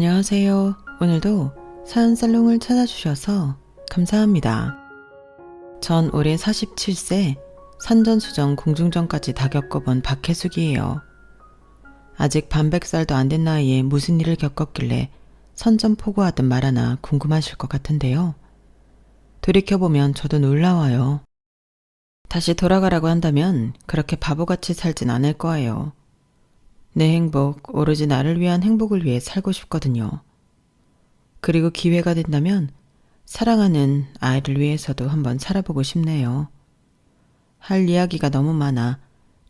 안녕하세요. 오늘도 사연살롱을 찾아주셔서 감사합니다. 전 올해 47세 산전수전 공중전까지 다 겪어본 박혜숙이에요. 아직 반백살도 안 된 나이에 무슨 일을 겪었길래 선전포고하듯 말하나 궁금하실 것 같은데요. 돌이켜보면 저도 놀라워요. 다시 돌아가라고 한다면 그렇게 바보같이 살진 않을 거예요. 내 행복, 오로지 나를 위한 행복을 위해 살고 싶거든요. 그리고 기회가 된다면 사랑하는 아이를 위해서도 한번 살아보고 싶네요. 할 이야기가 너무 많아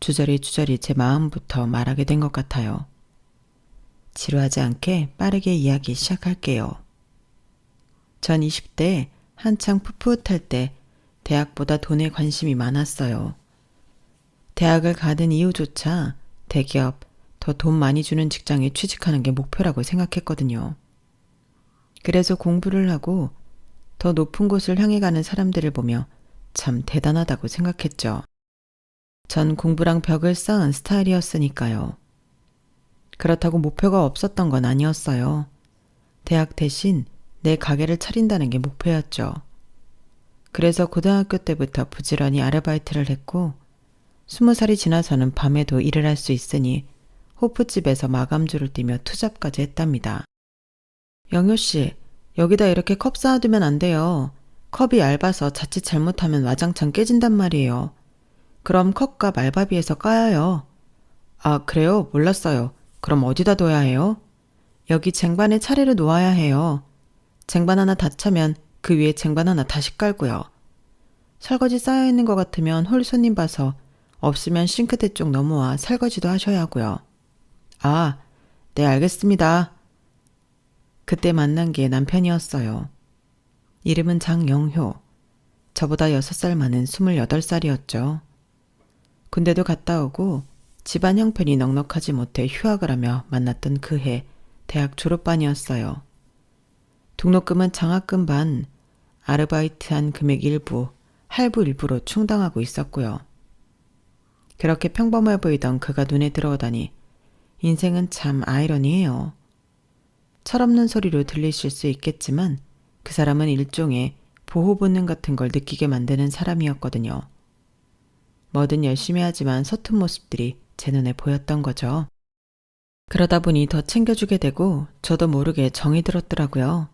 주저리 제 마음부터 말하게 된 것 같아요. 지루하지 않게 빠르게 이야기 시작할게요. 전 20대 한창 풋풋할 때 대학보다 돈에 관심이 많았어요. 대학을 가는 이유조차 대기업, 더 돈 많이 주는 직장에 취직하는 게 목표라고 생각했거든요. 그래서 공부를 하고 더 높은 곳을 향해 가는 사람들을 보며 참 대단하다고 생각했죠. 전 공부랑 벽을 쌓은 스타일이었으니까요. 그렇다고 목표가 없었던 건 아니었어요. 대학 대신 내 가게를 차린다는 게 목표였죠. 그래서 고등학교 때부터 부지런히 아르바이트를 했고 20살이 지나서는 밤에도 일을 할 수 있으니 호프집에서 마감줄을 띠며 투잡까지 했답니다. 영효씨, 여기다 이렇게 컵 쌓아두면 안 돼요. 컵이 얇아서 자칫 잘못하면 와장창 깨진단 말이에요. 그럼 컵값 알바비에서 까여요. 아, 그래요? 몰랐어요. 그럼 어디다 둬야 해요? 여기 쟁반에 차례로 놓아야 해요. 쟁반 하나 다 차면 그 위에 쟁반 하나 다시 깔고요. 설거지 쌓여있는 것 같으면 홀 손님 봐서 없으면 싱크대 쪽 넘어와 설거지도 하셔야 하고요. 아, 네, 알겠습니다. 그때 만난 게 남편이었어요. 이름은 장영효. 저보다 6살 많은 28살이었죠. 군대도 갔다 오고 집안 형편이 넉넉하지 못해 휴학을 하며 만났던 그 해 대학 졸업반이었어요. 등록금은 장학금 반, 아르바이트한 금액 일부, 할부 일부로 충당하고 있었고요. 그렇게 평범해 보이던 그가 눈에 들어오다니 인생은 참 아이러니해요. 철없는 소리로 들리실 수 있겠지만 그 사람은 일종의 보호 본능 같은 걸 느끼게 만드는 사람이었거든요. 뭐든 열심히 하지만 서툰 모습들이 제 눈에 보였던 거죠. 그러다 보니 더 챙겨주게 되고 저도 모르게 정이 들었더라고요.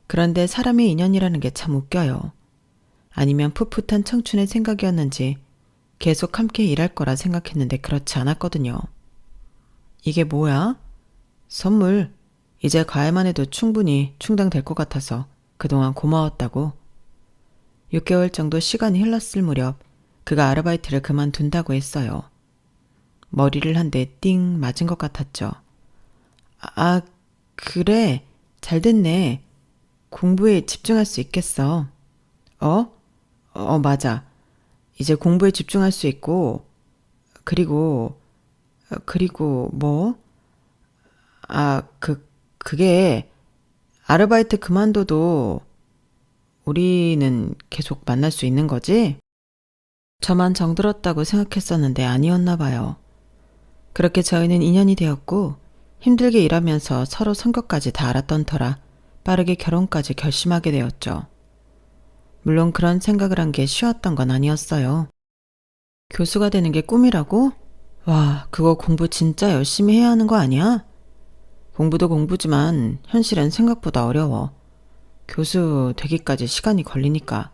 그런데 사람의 인연이라는 게 참 웃겨요. 아니면 풋풋한 청춘의 생각이었는지 계속 함께 일할 거라 생각했는데 그렇지 않았거든요. 이게 뭐야? 선물. 이제 가해만 해도 충분히 충당될 것 같아서 그동안 고마웠다고. 6개월 정도 시간이 흘렀을 무렵 그가 아르바이트를 그만둔다고 했어요. 머리를 한 대 띵 맞은 것 같았죠. 아, 그래. 잘 됐네. 공부에 집중할 수 있겠어. 맞아. 이제 공부에 집중할 수 있고, 그리고 뭐? 그게 아르바이트 그만둬도 우리는 계속 만날 수 있는 거지? 저만 정들었다고 생각했었는데 아니었나 봐요. 그렇게 저희는 인연이 되었고 힘들게 일하면서 서로 성격까지 다 알았던 터라 빠르게 결혼까지 결심하게 되었죠. 물론 그런 생각을 한 게 쉬웠던 건 아니었어요. 교수가 되는 게 꿈이라고? 와, 그거 공부 진짜 열심히 해야 하는 거 아니야? 공부도 공부지만 현실은 생각보다 어려워. 교수 되기까지 시간이 걸리니까.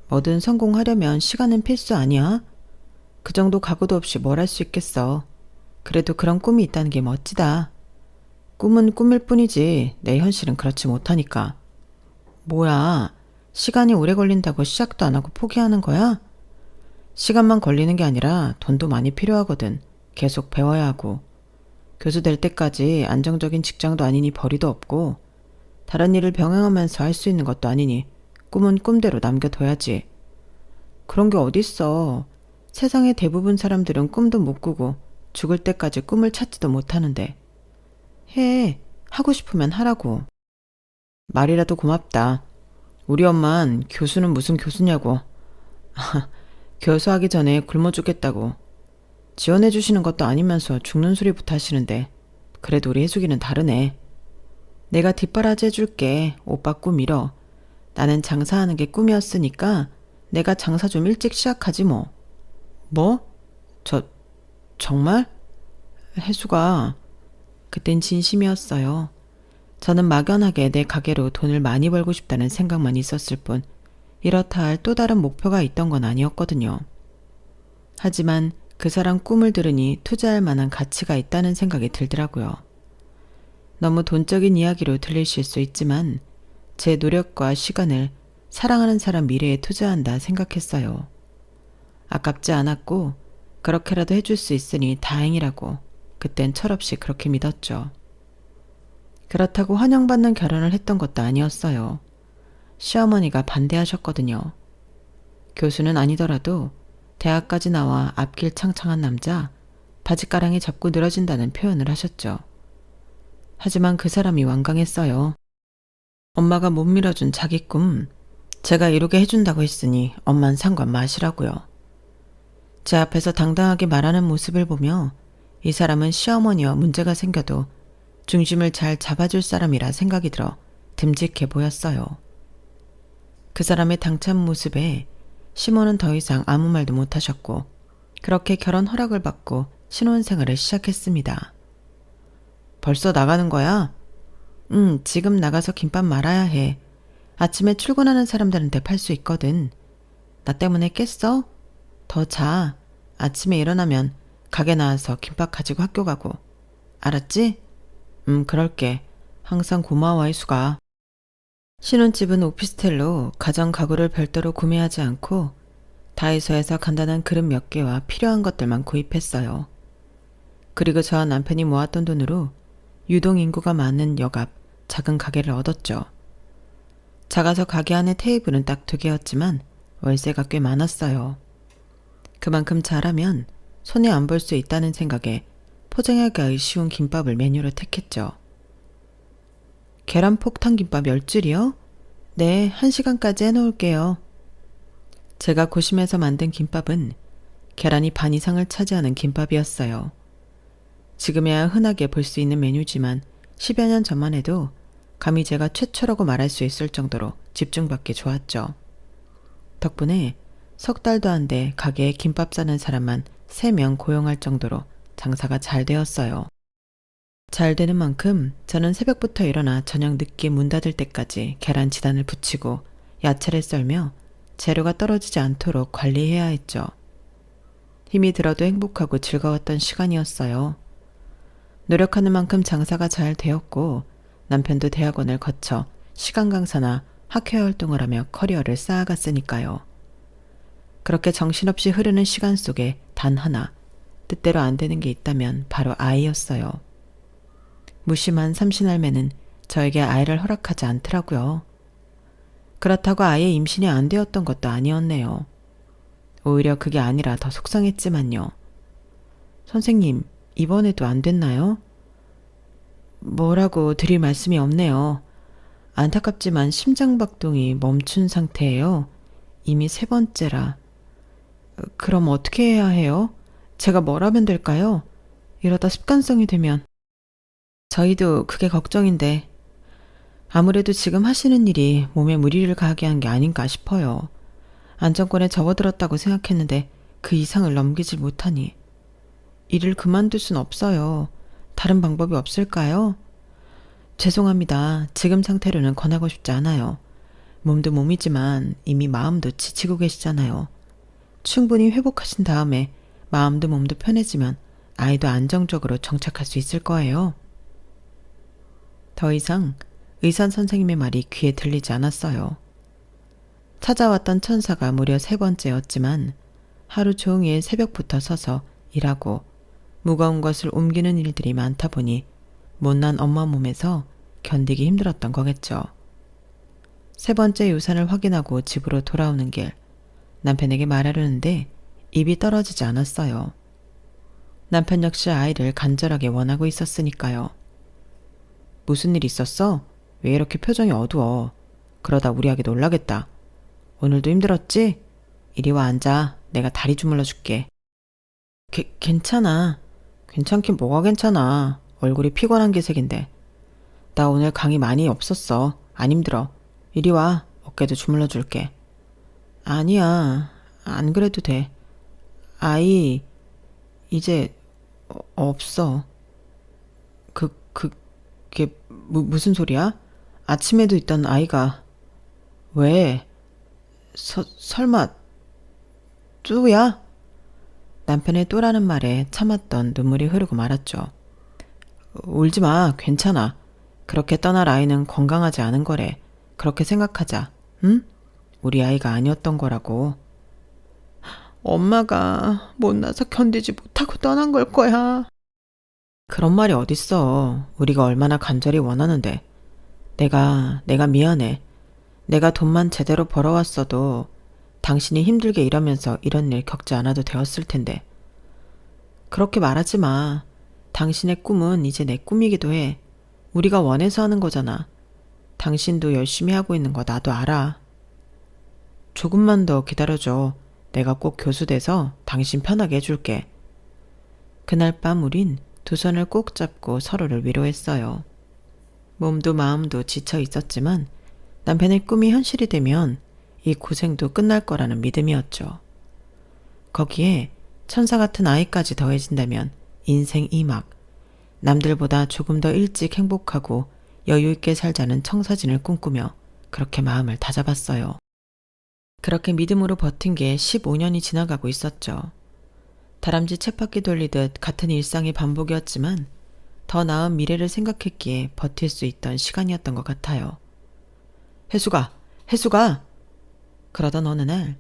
뭐든 성공하려면 시간은 필수 아니야? 그 정도 각오도 없이 뭘 할 수 있겠어. 그래도 그런 꿈이 있다는 게 멋지다. 꿈은 꿈일 뿐이지 내 현실은 그렇지 못하니까. 뭐야, 시간이 오래 걸린다고 시작도 안 하고 포기하는 거야? 시간만 걸리는 게 아니라 돈도 많이 필요하거든. 계속 배워야 하고. 교수 될 때까지 안정적인 직장도 아니니 벌이도 없고 다른 일을 병행하면서 할 수 있는 것도 아니니 꿈은 꿈대로 남겨둬야지. 그런 게 어딨어. 세상의 대부분 사람들은 꿈도 못 꾸고 죽을 때까지 꿈을 찾지도 못하는데. 해. 하고 싶으면 하라고. 말이라도 고맙다. 우리 엄만 교수는 무슨 교수냐고. 교수하기 전에 굶어 죽겠다고. 지원해 주시는 것도 아니면서 죽는 소리부터 하시는데 그래도 우리 혜숙이는 다르네. 내가 뒷바라지 해줄게. 오빠 꿈 이뤄. 나는 장사하는 게 꿈이었으니까 내가 장사 좀 일찍 시작하지 뭐. 뭐? 정말? 혜수가 그땐 진심이었어요. 저는 막연하게 내 가게로 돈을 많이 벌고 싶다는 생각만 있었을 뿐 이렇다 할 또 다른 목표가 있던 건 아니었거든요. 하지만 그 사람 꿈을 들으니 투자할 만한 가치가 있다는 생각이 들더라고요. 너무 돈적인 이야기로 들리실 수 있지만 제 노력과 시간을 사랑하는 사람 미래에 투자한다 생각했어요. 아깝지 않았고 그렇게라도 해줄 수 있으니 다행이라고 그땐 철없이 그렇게 믿었죠. 그렇다고 환영받는 결혼을 했던 것도 아니었어요. 시어머니가 반대하셨거든요. 교수는 아니더라도 대학까지 나와 앞길 창창한 남자, 바짓가랑이 잡고 늘어진다는 표현을 하셨죠. 하지만 그 사람이 완강했어요. 엄마가 못 밀어준 자기 꿈, 제가 이루게 해준다고 했으니 엄만 상관 마시라고요. 제 앞에서 당당하게 말하는 모습을 보며 이 사람은 시어머니와 문제가 생겨도 중심을 잘 잡아줄 사람이라 생각이 들어 듬직해 보였어요. 그 사람의 당찬 모습에 시모는 더 이상 아무 말도 못하셨고 그렇게 결혼 허락을 받고 신혼생활을 시작했습니다. 벌써 나가는 거야? 지금 나가서 김밥 말아야 해. 아침에 출근하는 사람들한테 팔 수 있거든. 나 때문에 깼어? 더 자. 아침에 일어나면 가게 나와서 김밥 가지고 학교 가고. 알았지? 그럴게. 항상 고마워, 혜수가. 신혼집은 오피스텔로 가정 가구를 별도로 구매하지 않고 다이소에서 간단한 그릇 몇 개와 필요한 것들만 구입했어요. 그리고 저와 남편이 모았던 돈으로 유동 인구가 많은 역 앞 작은 가게를 얻었죠. 작아서 가게 안에 테이블은 딱 2개였지만 월세가 꽤 많았어요. 그만큼 잘하면 손에 안 볼 수 있다는 생각에 포장하기 쉬운 김밥을 메뉴로 택했죠. 계란 폭탄 김밥 10줄이요? 네, 1시간까지 해놓을게요. 제가 고심해서 만든 김밥은 계란이 반 이상을 차지하는 김밥이었어요. 지금이야 흔하게 볼 수 있는 메뉴지만 10여 년 전만 해도 감히 제가 최초라고 말할 수 있을 정도로 집중받기 좋았죠. 덕분에 석 달도 안 돼 가게에 김밥 싸는 사람만 3명 고용할 정도로 장사가 잘 되었어요. 잘 되는 만큼 저는 새벽부터 일어나 저녁 늦게 문 닫을 때까지 계란 지단을 붙이고 야채를 썰며 재료가 떨어지지 않도록 관리해야 했죠. 힘이 들어도 행복하고 즐거웠던 시간이었어요. 노력하는 만큼 장사가 잘 되었고 남편도 대학원을 거쳐 시간 강사나 학회 활동을 하며 커리어를 쌓아갔으니까요. 그렇게 정신없이 흐르는 시간 속에 단 하나 뜻대로 안 되는 게 있다면 바로 아이였어요. 무심한 삼신할매는 저에게 아이를 허락하지 않더라고요. 그렇다고 아예 임신이 안 되었던 것도 아니었네요. 오히려 그게 아니라 더 속상했지만요. 선생님, 이번에도 안 됐나요? 뭐라고 드릴 말씀이 없네요. 안타깝지만 심장박동이 멈춘 상태예요. 이미 3번째라. 그럼 어떻게 해야 해요? 제가 뭘 하면 될까요? 이러다 습관성이 되면. 저희도 그게 걱정인데 아무래도 지금 하시는 일이 몸에 무리를 가하게 한 게 아닌가 싶어요. 안정권에 접어들었다고 생각했는데 그 이상을 넘기질 못하니 일을 그만둘 순 없어요. 다른 방법이 없을까요? 죄송합니다. 지금 상태로는 권하고 싶지 않아요. 몸도 몸이지만 이미 마음도 지치고 계시잖아요. 충분히 회복하신 다음에 마음도 몸도 편해지면 아이도 안정적으로 정착할 수 있을 거예요. 더 이상 의사 선생님의 말이 귀에 들리지 않았어요. 찾아왔던 천사가 무려 3번째였지만 하루 종일 새벽부터 서서 일하고 무거운 것을 옮기는 일들이 많다 보니 못난 엄마 몸에서 견디기 힘들었던 거겠죠. 3번째 유산을 확인하고 집으로 돌아오는 길 남편에게 말하려는데 입이 떨어지지 않았어요. 남편 역시 아이를 간절하게 원하고 있었으니까요. 무슨 일 있었어? 왜 이렇게 표정이 어두워? 그러다 우리 아기 놀라겠다. 오늘도 힘들었지? 이리 와 앉아. 내가 다리 주물러 줄게. 괜찮아. 괜찮긴 뭐가 괜찮아. 얼굴이 피곤한 기색인데. 나 오늘 강의 많이 없었어. 안 힘들어. 이리 와. 어깨도 주물러 줄게. 아니야. 안 그래도 돼. 아이, 이제 없어. 그게 무슨 소리야? 아침에도 있던 아이가. 왜? 설마 뚜야? 남편의 또라는 말에 참았던 눈물이 흐르고 말았죠. 울지 마. 괜찮아. 그렇게 떠날 아이는 건강하지 않은 거래. 그렇게 생각하자. 응? 우리 아이가 아니었던 거라고. 엄마가 못나서 견디지 못하고 떠난 걸 거야. 그런 말이 어딨어. 우리가 얼마나 간절히 원하는데. 내가 미안해. 내가 돈만 제대로 벌어왔어도 당신이 힘들게 일하면서 이런 일 겪지 않아도 되었을 텐데. 그렇게 말하지 마. 당신의 꿈은 이제 내 꿈이기도 해. 우리가 원해서 하는 거잖아. 당신도 열심히 하고 있는 거 나도 알아. 조금만 더 기다려줘. 내가 꼭 교수 돼서 당신 편하게 해줄게. 그날 밤 우린 두 손을 꼭 잡고 서로를 위로했어요. 몸도 마음도 지쳐 있었지만 남편의 꿈이 현실이 되면 이 고생도 끝날 거라는 믿음이었죠. 거기에 천사 같은 아이까지 더해진다면 인생 2막, 남들보다 조금 더 일찍 행복하고 여유있게 살자는 청사진을 꿈꾸며 그렇게 마음을 다잡았어요. 그렇게 믿음으로 버틴 게 15년이 지나가고 있었죠. 다람쥐 쳇바퀴 돌리듯 같은 일상의 반복이었지만 더 나은 미래를 생각했기에 버틸 수 있던 시간이었던 것 같아요. 혜수가! 그러던 어느 날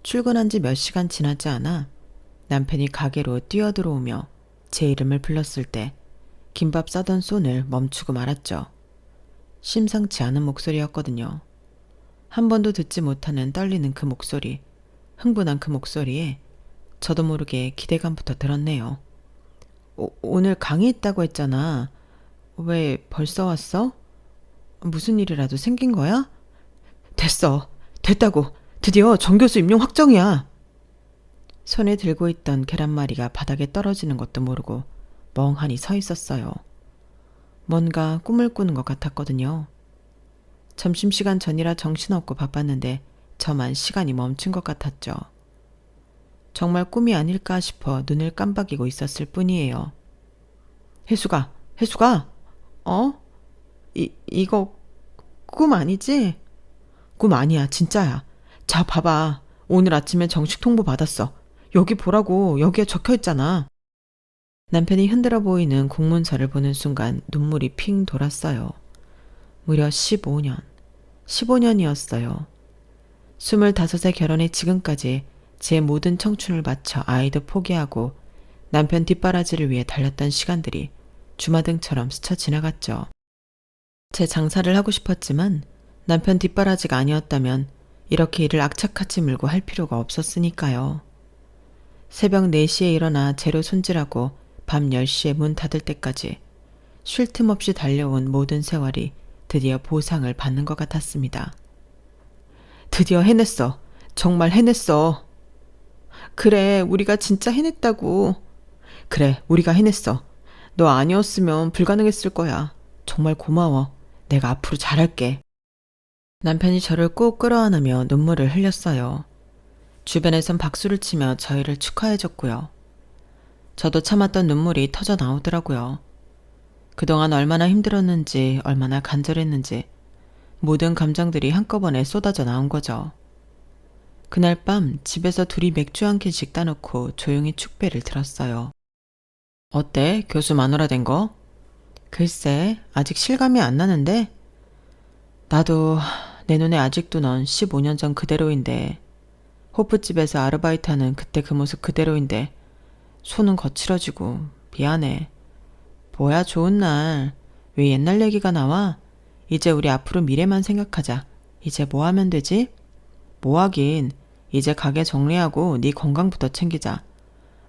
출근한 지 몇 시간 지나지 않아 남편이 가게로 뛰어들어오며 제 이름을 불렀을 때 김밥 싸던 손을 멈추고 말았죠. 심상치 않은 목소리였거든요. 한 번도 듣지 못하는 떨리는 그 목소리, 흥분한 그 목소리에 저도 모르게 기대감부터 들었네요. 오늘 강의 있다고 했잖아. 왜 벌써 왔어? 무슨 일이라도 생긴 거야? 됐다고. 드디어 정교수 임용 확정이야. 손에 들고 있던 계란말이가 바닥에 떨어지는 것도 모르고 멍하니 서 있었어요. 뭔가 꿈을 꾸는 것 같았거든요. 점심시간 전이라 정신없고 바빴는데 저만 시간이 멈춘 것 같았죠. 정말 꿈이 아닐까 싶어 눈을 깜빡이고 있었을 뿐이에요. 혜수가! 이거 꿈 아니지? 꿈 아니야, 진짜야. 자, 봐봐. 오늘 아침에 정식 통보 받았어. 여기 보라고, 여기에 적혀있잖아. 남편이 흔들어 보이는 공문서를 보는 순간 눈물이 핑 돌았어요. 무려 15년이었어요. 25세 결혼해 지금까지 제 모든 청춘을 바쳐 아이도 포기하고 남편 뒷바라지를 위해 달렸던 시간들이 주마등처럼 스쳐 지나갔죠. 제 장사를 하고 싶었지만 남편 뒷바라지가 아니었다면 이렇게 일을 악착같이 물고 할 필요가 없었으니까요. 새벽 4시에 일어나 재료 손질하고 밤 10시에 문 닫을 때까지 쉴 틈 없이 달려온 모든 세월이 드디어 보상을 받는 것 같았습니다. 드디어 해냈어. 정말 해냈어. 그래, 우리가 진짜 해냈다고. 그래, 우리가 해냈어. 너 아니었으면 불가능했을 거야. 정말 고마워. 내가 앞으로 잘할게. 남편이 저를 꼭 끌어안으며 눈물을 흘렸어요. 주변에선 박수를 치며 저희를 축하해줬고요. 저도 참았던 눈물이 터져 나오더라고요. 그동안 얼마나 힘들었는지, 얼마나 간절했는지 모든 감정들이 한꺼번에 쏟아져 나온 거죠. 그날 밤 집에서 둘이 맥주 한 캔씩 따놓고 조용히 축배를 들었어요. 어때? 교수 마누라 된 거? 글쎄, 아직 실감이 안 나는데? 나도 내 눈에 아직도 넌 15년 전 그대로인데, 호프집에서 아르바이트하는 그때 그 모습 그대로인데 손은 거칠어지고 미안해. 뭐야 좋은 날. 왜 옛날 얘기가 나와? 이제 우리 앞으로 미래만 생각하자. 이제 뭐 하면 되지? 뭐 하긴. 이제 가게 정리하고 네 건강부터 챙기자.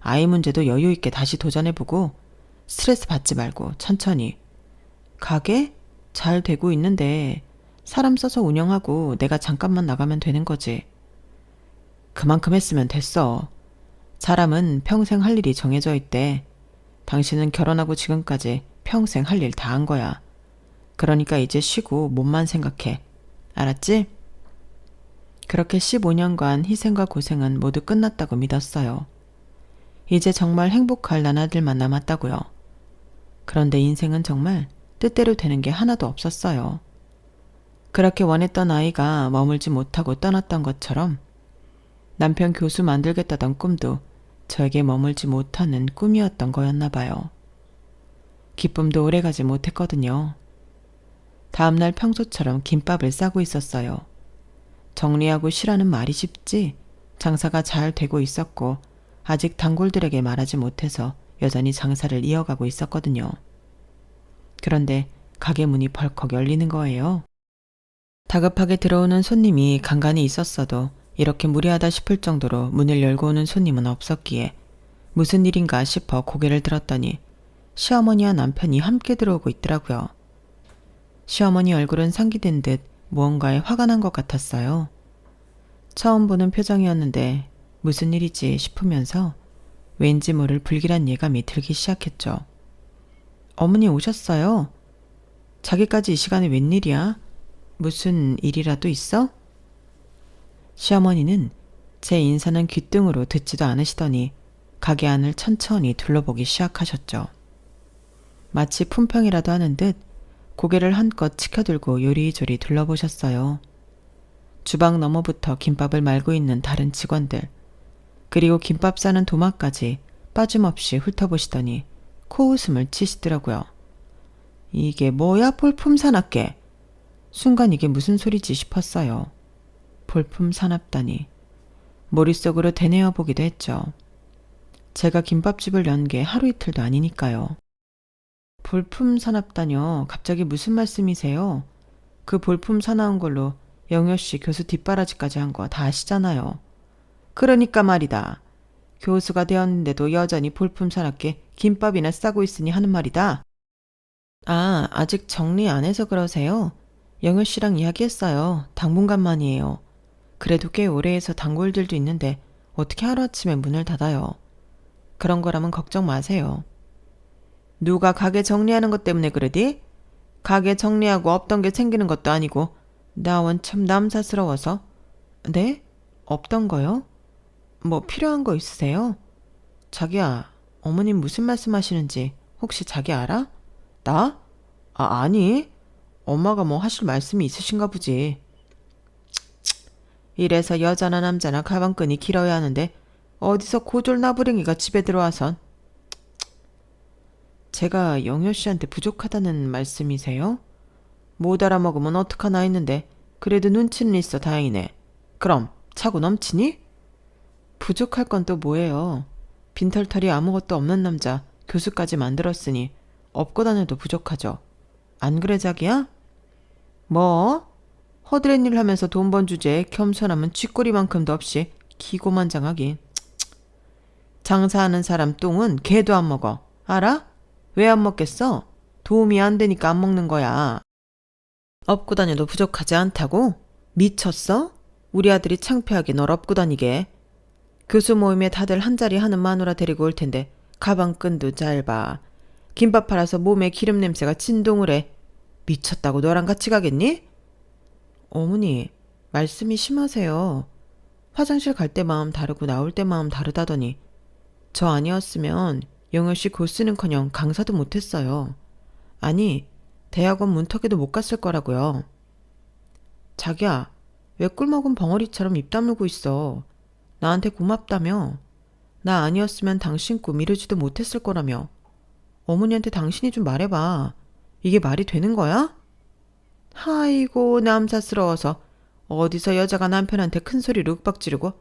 아이 문제도 여유 있게 다시 도전해보고 스트레스 받지 말고 천천히. 가게? 잘 되고 있는데 사람 써서 운영하고 내가 잠깐만 나가면 되는 거지. 그만큼 했으면 됐어. 사람은 평생 할 일이 정해져 있대. 당신은 결혼하고 지금까지 평생 할 일 다 한 거야. 그러니까 이제 쉬고 몸만 생각해. 알았지? 그렇게 15년간 희생과 고생은 모두 끝났다고 믿었어요. 이제 정말 행복할 나날들만 남았다고요. 그런데 인생은 정말 뜻대로 되는 게 하나도 없었어요. 그렇게 원했던 아이가 머물지 못하고 떠났던 것처럼 남편 교수 만들겠다던 꿈도 저에게 머물지 못하는 꿈이었던 거였나 봐요. 기쁨도 오래가지 못했거든요. 다음날 평소처럼 김밥을 싸고 있었어요. 정리하고 쉬라는 말이 쉽지 장사가 잘 되고 있었고 아직 단골들에게 말하지 못해서 여전히 장사를 이어가고 있었거든요. 그런데 가게 문이 벌컥 열리는 거예요. 다급하게 들어오는 손님이 간간히 있었어도 이렇게 무리하다 싶을 정도로 문을 열고 오는 손님은 없었기에 무슨 일인가 싶어 고개를 들었더니 시어머니와 남편이 함께 들어오고 있더라고요. 시어머니 얼굴은 상기된 듯 무언가에 화가 난 것 같았어요. 처음 보는 표정이었는데 무슨 일이지 싶으면서 왠지 모를 불길한 예감이 들기 시작했죠. 어머니 오셨어요? 자기까지 이 시간에 웬일이야? 무슨 일이라도 있어? 시어머니는 제 인사는 귓등으로 듣지도 않으시더니 가게 안을 천천히 둘러보기 시작하셨죠. 마치 품평이라도 하는 듯 고개를 한껏 치켜들고 요리조리 둘러보셨어요. 주방 너머부터 김밥을 말고 있는 다른 직원들, 그리고 김밥 싸는 도마까지 빠짐없이 훑어보시더니 코웃음을 치시더라고요. 이게 뭐야 볼품 사납게. 순간 이게 무슨 소리지 싶었어요. 볼품 사납다니. 머릿속으로 되뇌어 보기도 했죠. 제가 김밥집을 연 게 하루 이틀도 아니니까요. 볼품 사납다뇨. 갑자기 무슨 말씀이세요? 그 볼품 사나운 걸로 영효씨 교수 뒷바라지까지 한 거 다 아시잖아요. 그러니까 말이다. 교수가 되었는데도 여전히 볼품 사납게 김밥이나 싸고 있으니 하는 말이다. 아, 아직 정리 안 해서 그러세요? 영효씨랑 이야기했어요. 당분간만이에요. 그래도 꽤 오래 해서 단골들도 있는데 어떻게 하루아침에 문을 닫아요. 그런 거라면 걱정 마세요. 누가 가게 정리하는 것 때문에 그러디? 가게 정리하고 없던 게 생기는 것도 아니고 나 원 참 남사스러워서. 네? 없던 거요? 뭐 필요한 거 있으세요? 자기야, 어머님 무슨 말씀하시는지 혹시 자기 알아? 나? 아니. 엄마가 뭐 하실 말씀이 있으신가 보지. 이래서 여자나 남자나 가방끈이 길어야 하는데 어디서 고졸 나부랭이가 집에 들어와선. 제가 영효 씨한테 부족하다는 말씀이세요? 못 알아먹으면 어떡하나 했는데 그래도 눈치는 있어 다행이네. 그럼 차고 넘치니? 부족할 건 또 뭐예요. 빈털털이 아무것도 없는 남자 교수까지 만들었으니 없고 다녀도 부족하죠. 안 그래 자기야? 뭐? 허드렛 일 하면서 돈 번 주제에 겸손하면 쥐꼬리만큼도 없이 기고만장하긴. 장사하는 사람 똥은 개도 안 먹어. 알아? 왜 안 먹겠어? 도움이 안 되니까 안 먹는 거야. 업고 다녀도 부족하지 않다고? 미쳤어? 우리 아들이 창피하게 널 업고 다니게. 교수 모임에 다들 한 자리 하는 마누라 데리고 올 텐데 가방끈도 짧아. 김밥 팔아서 몸에 기름 냄새가 진동을 해. 미쳤다고 너랑 같이 가겠니? 어머니, 말씀이 심하세요. 화장실 갈 때 마음 다르고 나올 때 마음 다르다더니 저 아니었으면 영효씨 고쓰는커녕 강사도 못했어요. 아니, 대학원 문턱에도 못 갔을 거라고요. 자기야, 왜 꿀먹은 벙어리처럼 입 다물고 있어. 나한테 고맙다며. 나 아니었으면 당신 꿈 이루지도 못했을 거라며. 어머니한테 당신이 좀 말해봐. 이게 말이 되는 거야? 아이고 남사스러워서 어디서 여자가 남편한테 큰 소리로 윽박지르고.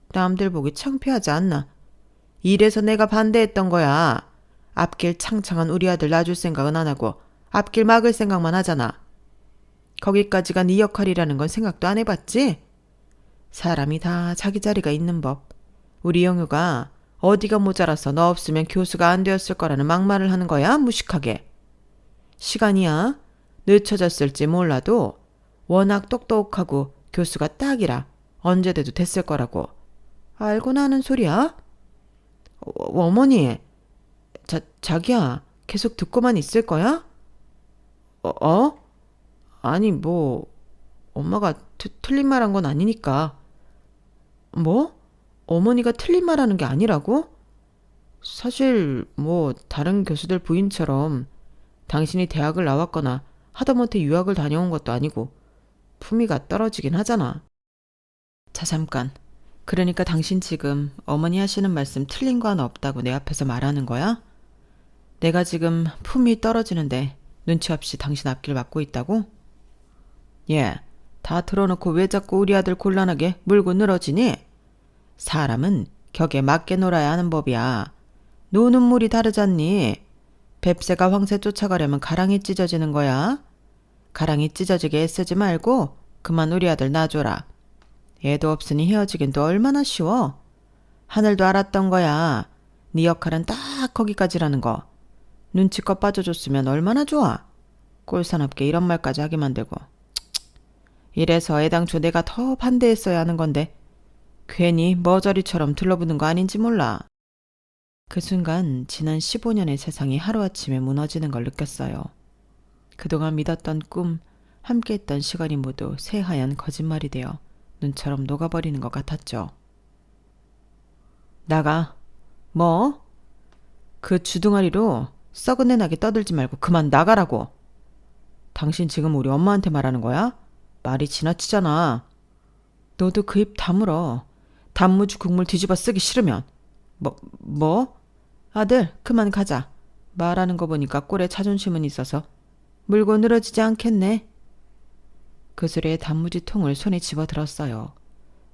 남들 보기 창피하지 않나. 이래서 내가 반대했던 거야. 앞길 창창한 우리 아들 놔줄 생각은 안 하고 앞길 막을 생각만 하잖아. 거기까지가 네 역할이라는 건 생각도 안 해봤지? 사람이 다 자기 자리가 있는 법. 우리 영유가 어디가 모자라서 너 없으면 교수가 안 되었을 거라는 막말을 하는 거야 무식하게. 시간이야. 늦춰졌을지 몰라도 워낙 똑똑하고 교수가 딱이라 언제 돼도 됐을 거라고. 알고나 하는 소리야? 어머니, 자기야 계속 듣고만 있을 거야? 어? 아니, 뭐, 엄마가 틀린 말 한 건 아니니까. 뭐? 어머니가 틀린 말 하는 게 아니라고? 사실, 뭐, 다른 교수들 부인처럼 당신이 대학을 나왔거나 하다못해 유학을 다녀온 것도 아니고 품위가 떨어지긴 하잖아. 자, 잠깐. 그러니까 당신 지금 어머니 하시는 말씀 틀린 거 하나 없다고 내 앞에서 말하는 거야? 내가 지금 품위 떨어지는데 눈치 없이 당신 앞길 막고 있다고? 예, 다 틀어놓고 왜 자꾸 우리 아들 곤란하게 물고 늘어지니? 사람은 격에 맞게 놀아야 하는 법이야. 노는 물이 다르잖니? 뱁새가 황새 쫓아가려면 가랑이 찢어지는 거야. 가랑이 찢어지게 애쓰지 말고 그만 우리 아들 놔줘라. 애도 없으니 헤어지긴 또 얼마나 쉬워. 하늘도 알았던 거야. 네 역할은 딱 거기까지라는 거. 눈치껏 빠져줬으면 얼마나 좋아. 꼴사납게 이런 말까지 하게 만들고. 이래서 애당초 내가 더 반대했어야 하는 건데 괜히 머저리처럼 들러붙는 거 아닌지 몰라. 그 순간 지난 15년의 세상이 하루아침에 무너지는 걸 느꼈어요. 그동안 믿었던 꿈, 함께했던 시간이 모두 새하얀 거짓말이 되어 눈처럼 녹아버리는 것 같았죠. 나가. 뭐? 그 주둥아리로 썩은 내 나게 떠들지 말고 그만 나가라고. 당신 지금 우리 엄마한테 말하는 거야? 말이 지나치잖아. 너도 그 입 다물어. 단무지 국물 뒤집어 쓰기 싫으면. 뭐? 아들, 그만 가자. 말하는 거 보니까 꼴에 자존심은 있어서 물고 늘어지지 않겠네. 그 소리에 단무지 통을 손에 집어들었어요.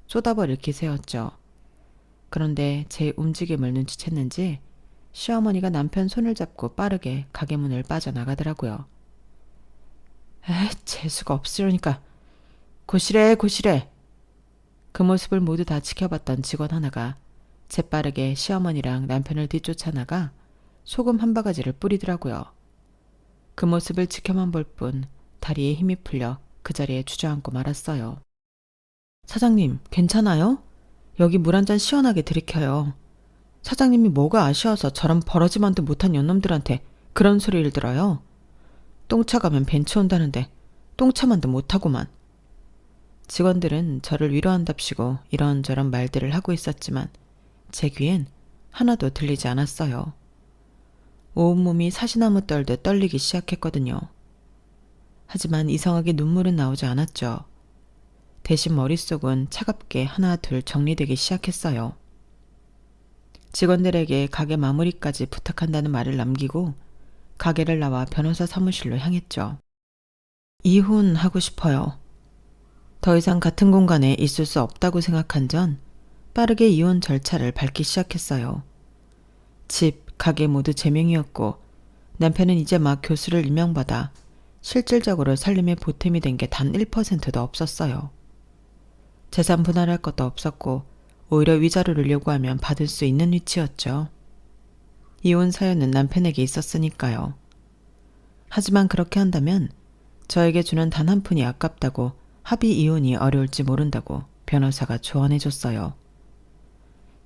쏟아버릴 기세였죠. 그런데 제 움직임을 눈치챘는지 시어머니가 남편 손을 잡고 빠르게 가게 문을 빠져나가더라고요. 재수가 없으려니까. 고시래. 그 모습을 모두 다 지켜봤던 직원 하나가 재빠르게 시어머니랑 남편을 뒤쫓아나가 소금 한 바가지를 뿌리더라고요. 그 모습을 지켜만 볼 뿐 다리에 힘이 풀려 그 자리에 주저앉고 말았어요. 사장님, 괜찮아요? 여기 물 한 잔 시원하게 들이켜요. 사장님이 뭐가 아쉬워서 저런 버러지만도 못한 연놈들한테 그런 소리를 들어요. 똥차 가면 벤츠 온다는데 똥차만도 못하고만. 직원들은 저를 위로한답시고 이런저런 말들을 하고 있었지만 제 귀엔 하나도 들리지 않았어요. 온몸이 사시나무 떨듯 떨리기 시작했거든요. 하지만 이상하게 눈물은 나오지 않았죠. 대신 머릿속은 차갑게 하나 둘 정리되기 시작했어요. 직원들에게 가게 마무리까지 부탁한다는 말을 남기고 가게를 나와 변호사 사무실로 향했죠. 이혼하고 싶어요. 더 이상 같은 공간에 있을 수 없다고 생각한 전 빠르게 이혼 절차를 밟기 시작했어요. 집, 가게 모두 제 명이었고 남편은 이제 막 교수를 임명받아 실질적으로 살림에 보탬이 된 게 단 1%도 없었어요. 재산 분할할 것도 없었고 오히려 위자료를 요구하면 받을 수 있는 위치였죠. 이혼 사연은 남편에게 있었으니까요. 하지만 그렇게 한다면 저에게 주는 단 한 푼이 아깝다고 합의 이혼이 어려울지 모른다고 변호사가 조언해줬어요.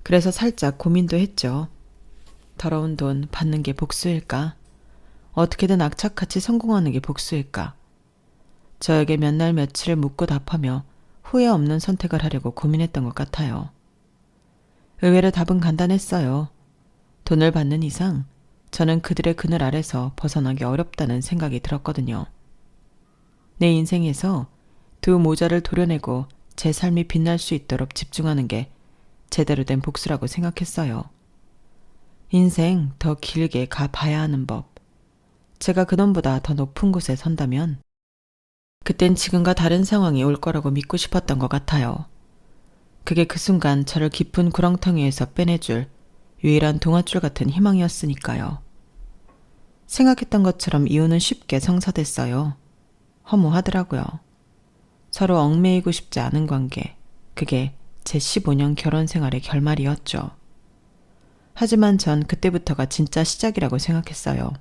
그래서 살짝 고민도 했죠. 더러운 돈 받는 게 복수일까? 어떻게든 악착같이 성공하는 게 복수일까? 저에게 몇 날 며칠을 묻고 답하며 후회 없는 선택을 하려고 고민했던 것 같아요. 의외로 답은 간단했어요. 돈을 받는 이상 저는 그들의 그늘 아래서 벗어나기 어렵다는 생각이 들었거든요. 내 인생에서 두 모자를 도려내고 제 삶이 빛날 수 있도록 집중하는 게 제대로 된 복수라고 생각했어요. 인생 더 길게 가봐야 하는 법. 제가 그놈보다 더 높은 곳에 선다면 그땐 지금과 다른 상황이 올 거라고 믿고 싶었던 것 같아요. 그게 그 순간 저를 깊은 구렁텅이에서 빼내줄 유일한 동아줄 같은 희망이었으니까요. 생각했던 것처럼 이혼은 쉽게 성사됐어요. 허무하더라고요. 서로 얽매이고 싶지 않은 관계, 그게 제 15년 결혼 생활의 결말이었죠. 하지만 전 그때부터가 진짜 시작이라고 생각했어요.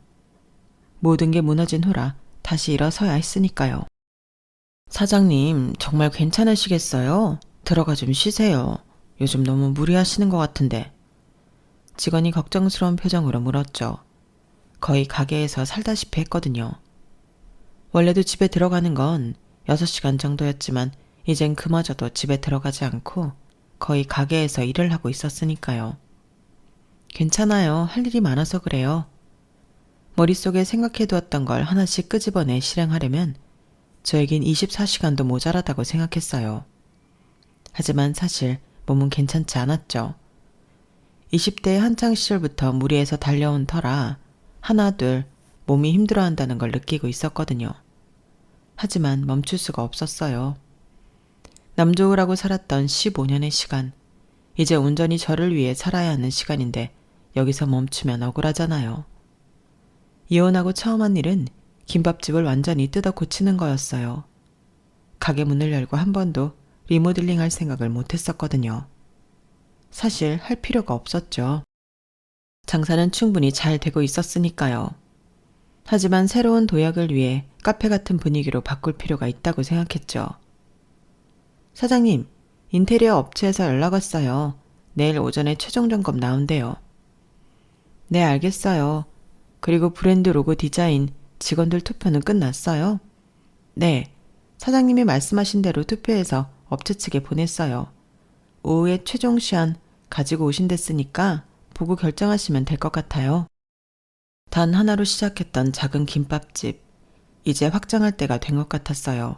모든 게 무너진 후라 다시 일어서야 했으니까요. 사장님, 정말 괜찮으시겠어요? 들어가 좀 쉬세요. 요즘 너무 무리하시는 것 같은데. 직원이 걱정스러운 표정으로 물었죠. 거의 가게에서 살다시피 했거든요. 원래도 집에 들어가는 건 6시간 정도였지만 이젠 그마저도 집에 들어가지 않고 거의 가게에서 일을 하고 있었으니까요. 괜찮아요. 할 일이 많아서 그래요. 머릿속에 생각해두었던 걸 하나씩 끄집어내 실행하려면 저에겐 24시간도 모자라다고 생각했어요. 하지만 사실 몸은 괜찮지 않았죠. 20대 한창 시절부터 무리해서 달려온 터라 하나 둘 몸이 힘들어한다는 걸 느끼고 있었거든요. 하지만 멈출 수가 없었어요. 남 좋으라고 살았던 15년의 시간, 이제 온전히 저를 위해 살아야 하는 시간인데 여기서 멈추면 억울하잖아요. 이혼하고 처음 한 일은 김밥집을 완전히 뜯어 고치는 거였어요. 가게 문을 열고 한 번도 리모델링 할 생각을 못 했었거든요. 사실 할 필요가 없었죠. 장사는 충분히 잘 되고 있었으니까요. 하지만 새로운 도약을 위해 카페 같은 분위기로 바꿀 필요가 있다고 생각했죠. 사장님, 인테리어 업체에서 연락 왔어요. 내일 오전에 최종 점검 나온대요. 네, 알겠어요. 그리고 브랜드 로고 디자인, 직원들 투표는 끝났어요? 네, 사장님이 말씀하신 대로 투표해서 업체 측에 보냈어요. 오후에 최종 시안 가지고 오신댔으니까 보고 결정하시면 될 것 같아요. 단 하나로 시작했던 작은 김밥집, 이제 확장할 때가 된 것 같았어요.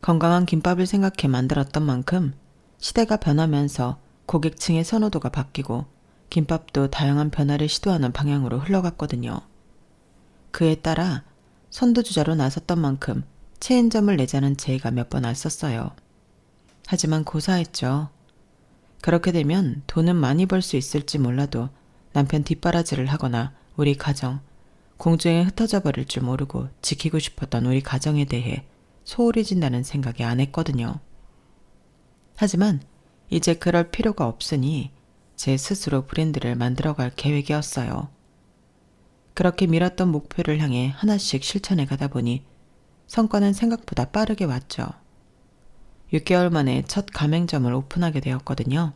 건강한 김밥을 생각해 만들었던 만큼 시대가 변하면서 고객층의 선호도가 바뀌고 김밥도 다양한 변화를 시도하는 방향으로 흘러갔거든요. 그에 따라 선두주자로 나섰던 만큼 체인점을 내자는 제의가 몇 번 왔었어요. 하지만 고사했죠. 그렇게 되면 돈은 많이 벌 수 있을지 몰라도 남편 뒷바라지를 하거나 우리 가정, 공중에 흩어져 버릴 줄 모르고 지키고 싶었던 우리 가정에 대해 소홀히 진다는 생각이 안 했거든요. 하지만 이제 그럴 필요가 없으니 제 스스로 브랜드를 만들어갈 계획이었어요. 그렇게 미뤘던 목표를 향해 하나씩 실천해 가다 보니 성과는 생각보다 빠르게 왔죠. 6개월 만에 첫 가맹점을 오픈하게 되었거든요.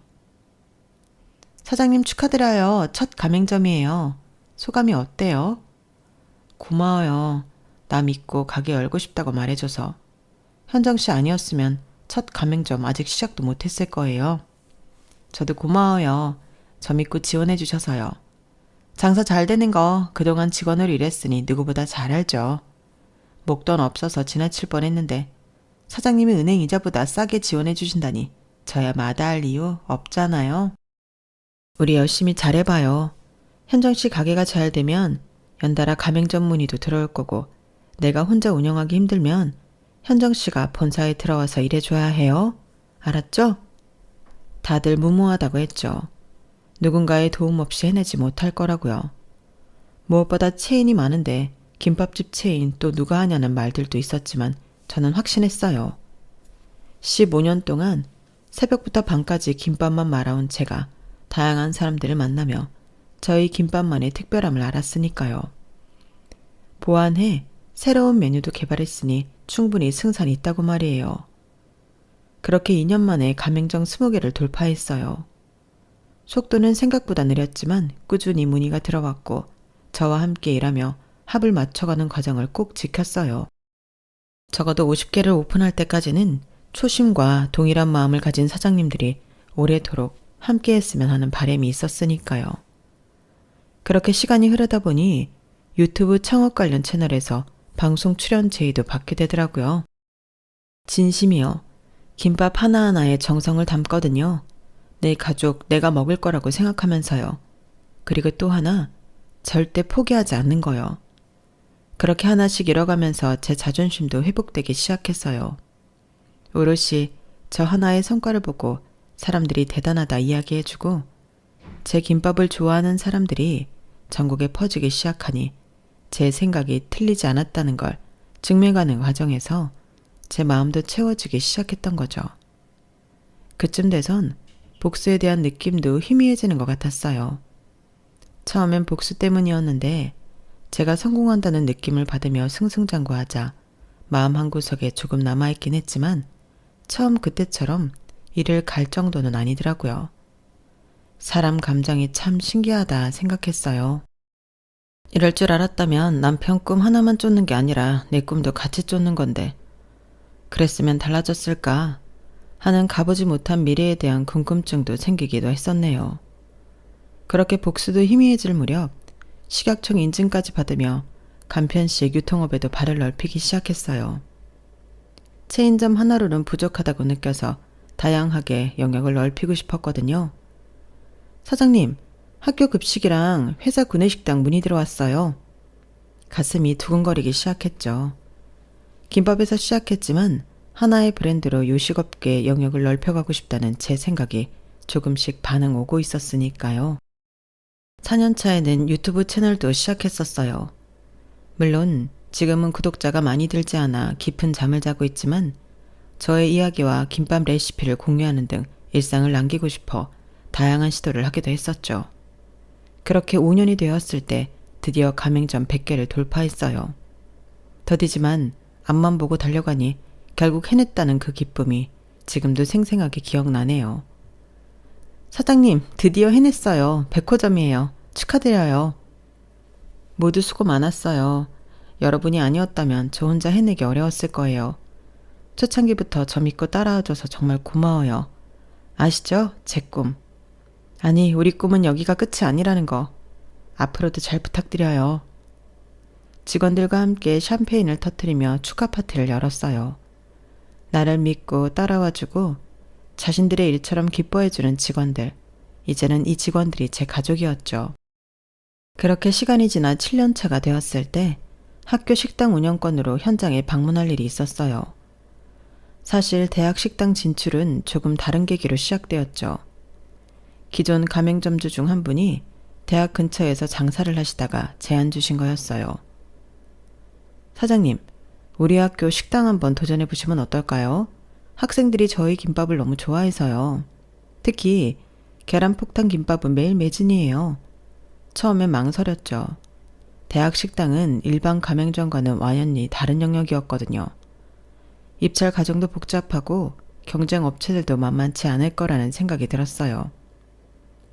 사장님 축하드려요. 첫 가맹점이에요. 소감이 어때요? 고마워요. 나 믿고 가게 열고 싶다고 말해줘서. 현정 씨 아니었으면 첫 가맹점 아직 시작도 못했을 거예요. 저도 고마워요. 저 믿고 지원해 주셔서요. 장사 잘 되는 거 그동안 직원으로 일했으니 누구보다 잘 알죠. 목돈 없어서 지나칠 뻔했는데 사장님이 은행 이자보다 싸게 지원해 주신다니 저야 마다할 이유 없잖아요. 우리 열심히 잘해봐요. 현정 씨 가게가 잘 되면 연달아 가맹점 문의도 들어올 거고 내가 혼자 운영하기 힘들면 현정 씨가 본사에 들어와서 일해줘야 해요. 알았죠? 다들 무모하다고 했죠. 누군가의 도움 없이 해내지 못할 거라고요. 무엇보다 체인이 많은데 김밥집 체인 또 누가 하냐는 말들도 있었지만 저는 확신했어요. 15년 동안 새벽부터 밤까지 김밥만 말아온 제가 다양한 사람들을 만나며 저희 김밥만의 특별함을 알았으니까요. 보완해 새로운 메뉴도 개발했으니 충분히 승산이 있다고 말이에요. 그렇게 2년 만에 가맹점 20개를 돌파했어요. 속도는 생각보다 느렸지만 꾸준히 문의가 들어왔고 저와 함께 일하며 합을 맞춰가는 과정을 꼭 지켰어요. 적어도 50개를 오픈할 때까지는 초심과 동일한 마음을 가진 사장님들이 오래도록 함께 했으면 하는 바람이 있었으니까요. 그렇게 시간이 흐르다 보니 유튜브 창업 관련 채널에서 방송 출연 제의도 받게 되더라고요. 진심이요. 김밥 하나하나에 정성을 담거든요. 내 가족, 내가 먹을 거라고 생각하면서요. 그리고 또 하나, 절대 포기하지 않는 거요. 그렇게 하나씩 잃어가면서 제 자존심도 회복되기 시작했어요. 오롯이 저 하나의 성과를 보고 사람들이 대단하다 이야기해주고 제 김밥을 좋아하는 사람들이 전국에 퍼지기 시작하니 제 생각이 틀리지 않았다는 걸 증명하는 과정에서 제 마음도 채워지기 시작했던 거죠. 그쯤 돼선 복수에 대한 느낌도 희미해지는 것 같았어요. 처음엔 복수 때문이었는데 제가 성공한다는 느낌을 받으며 승승장구하자 마음 한구석에 조금 남아있긴 했지만 처음 그때처럼 이를 갈 정도는 아니더라고요. 사람 감정이 참 신기하다 생각했어요. 이럴 줄 알았다면 남편 꿈 하나만 쫓는 게 아니라 내 꿈도 같이 쫓는 건데 그랬으면 달라졌을까 하는 가보지 못한 미래에 대한 궁금증도 생기기도 했었네요. 그렇게 복수도 희미해질 무렵 식약청 인증까지 받으며 간편식 유통업에도 발을 넓히기 시작했어요. 체인점 하나로는 부족하다고 느껴서 다양하게 영역을 넓히고 싶었거든요. 사장님, 학교 급식이랑 회사 구내식당 문의 들어왔어요. 가슴이 두근거리기 시작했죠. 김밥에서 시작했지만 하나의 브랜드로 요식업계 영역을 넓혀가고 싶다는 제 생각이 조금씩 반응 오고 있었으니까요. 4년차에는 유튜브 채널도 시작했었어요. 물론 지금은 구독자가 많이 들지 않아 깊은 잠을 자고 있지만 저의 이야기와 김밥 레시피를 공유하는 등 일상을 남기고 싶어 다양한 시도를 하기도 했었죠. 그렇게 5년이 되었을 때 드디어 가맹점 100개를 돌파했어요. 더디지만 앞만 보고 달려가니 결국 해냈다는 그 기쁨이 지금도 생생하게 기억나네요. 사장님, 드디어 해냈어요. 100호점이에요. 축하드려요. 모두 수고 많았어요. 여러분이 아니었다면 저 혼자 해내기 어려웠을 거예요. 초창기부터 저 믿고 따라와줘서 정말 고마워요. 아시죠? 제 꿈. 아니, 우리 꿈은 여기가 끝이 아니라는 거. 앞으로도 잘 부탁드려요. 직원들과 함께 샴페인을 터뜨리며 축하 파티를 열었어요. 나를 믿고 따라와주고 자신들의 일처럼 기뻐해주는 직원들. 이제는 이 직원들이 제 가족이었죠. 그렇게 시간이 지나 7년 차가 되었을 때 학교 식당 운영권으로 현장에 방문할 일이 있었어요. 사실 대학 식당 진출은 조금 다른 계기로 시작되었죠. 기존 가맹점주 중 한 분이 대학 근처에서 장사를 하시다가 제안 주신 거였어요. 사장님, 우리 학교 식당 한번 도전해 보시면 어떨까요? 학생들이 저희 김밥을 너무 좋아해서요. 특히 계란폭탄 김밥은 매일 매진이에요. 처음엔 망설였죠. 대학 식당은 일반 가맹점과는 완연히 다른 영역이었거든요. 입찰 과정도 복잡하고 경쟁 업체들도 만만치 않을 거라는 생각이 들었어요.